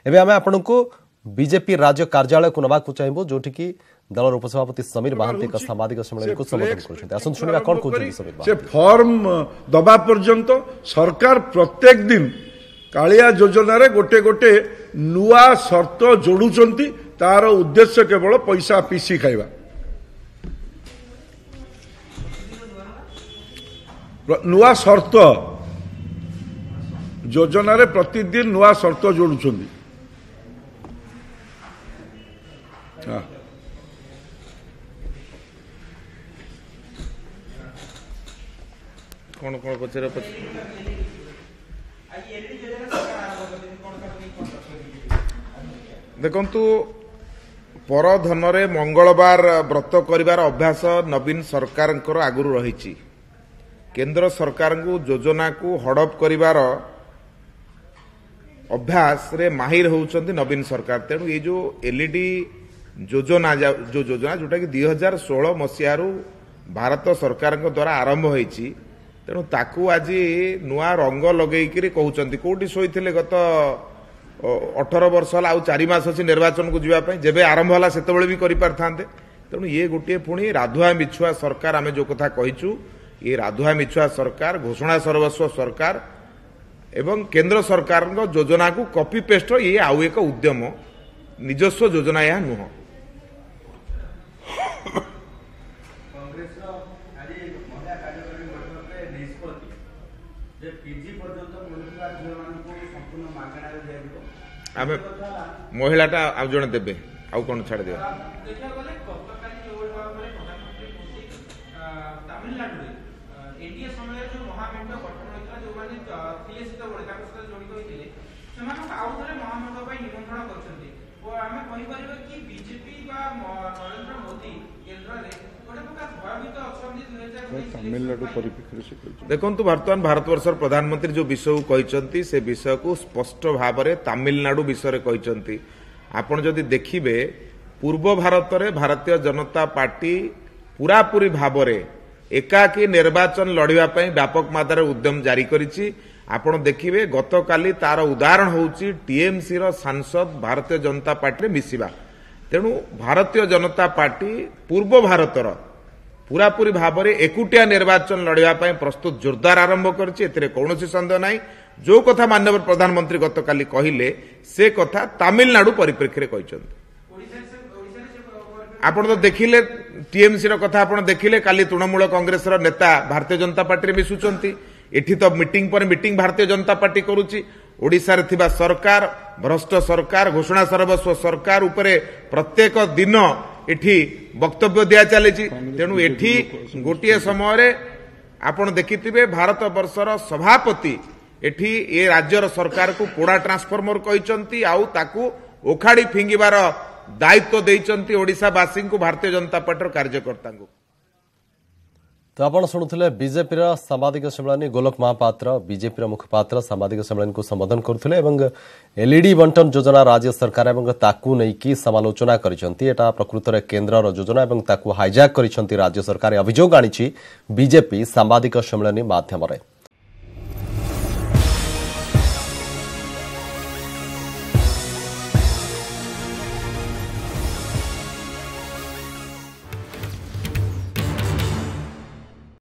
एबे आमे आपनको बीजेपी राज्य कार्यालय को नबाक चाहिए जोठी की दलर उपसभापति समीर महांती का सामाजिक सम्मेलन को संबोधन करछन्ते आसन सुनिबा कोन कहछन्ते समीर महांती। से फॉर्म दबा पर्यंत सरकार प्रत्येक दिन कालिया योजना रे गोटे गोटे नुआ शर्त जोडुचंती तार उद्देश्य केवल पैसा पीसी खाइबा नुआ शर्त योजना रे प्रतिदिन नुआ शर्त जोडुचंती कौन कौन पचर देखु परधन रे मंगलवार व्रत करिवार अभ्यास नवीन सरकार आगुरी रही केंद्र सरकार को योजना को हड़प करिवार अभ्यास रे माहिर होउचंती नवीन सरकार। तेणु ये जो एलईडी योजना जो योजना जोटा कि 2016 मसीहारू भारत सरकार द्वारा आरंभ होईची तेणु ताकू आज नुआ रंग लगेकरी कहउचंती कोठी सोईथिले गत 18 वर्ष हला आउ 4 मास अछि निर्वाचन को जीवा पई जेबे आरंभ हला सेतबेले भी करि पारथांते। तेणु ये गोटे पुणी राधुआ मिछुआ सरकार आमे जो कथा कहिचु ये राधुआ मिछुआ सरकार घोषणा सर्वस्व सरकार एवं केंद्र सरकार योजना को कॉपी पेस्ट ये आउ एक उद्यम निजस्व योजना यह नुह। आमे महिलाटा आउ जणे देबे आउ कोन छाड़ दियो देखु बर्तमान भारतवर्षर प्रधानमंत्री जो विषय कहते से विषय को स्पष्ट भाव में तमिलनाडु विषय कहते आपण जदि देखिबे पूर्व भारत में भारतीय जनता पार्टी पूरापूरी भाव में एकाकी निर्वाचन लड़िबा पई व्यापक मात्रा उद्यम जारी करिछि। आपण देखिबे गतकाली तार उदाहरण होउछि टीएमसी रो सांसद भारतीय जनता पार्टी में मिसिबा। तेणु भारतीय जनता पार्टी पूर्व भारतर पूरापूरी भाव में एकुटिया निर्वाचन लड़िबा पई प्रस्तुत जोरदार आरंभ करछि एथिरे कौनसी संदेह नाही। जो कथा माननीय प्रधानमंत्री गतकाली कहिले से कथा तमिलनाडु परिप्रेक्षी कहते आपण तो देखिले टीएमसी रो कथा आपण देखिले काली तृणमूल कांग्रेस रो नेता भारतीय जनता पार्टी रे मिसुचंती एठी तो मीटिंग पर मीटिंग भारतीय जनता पार्टी करूची। ओडिशा रे थिबा सरकार भ्रष्ट सरकार घोषणा सर्वस्व सरकार उपरे प्रत्येक दिन एठी वक्तव्य दिया चली। तेणु एठी गोटे समय आपण देखिथिबे भारत वर्षर सभापति एठी ए राज्यर सरकार को पोड़ा ट्रांसफॉर्मर कहचंती आउ ताकू ओखाड़ी फिंगिबार दायित्व देइचंती ओडिशावासी को भारतीय जनता पार्टी कार्यकर्ता को। तो आप शुणुले बीजेपी सामाजिक सम्मेलन गोलोक महापात्र बीजेपी मुखपात्र सामाजिक सम्मेलन को संबोधन करुले एलईडी बंटन योजना राज्य सरकार एवं ताकू नहीं समालोचना करिसेंती प्रकृत में केन्द्र योजना एवं ताकू हाइजैक करिसेंती राज्य सरकार अभियोग आनी बीजेपी सामाजिक सम्मेलन माध्यम।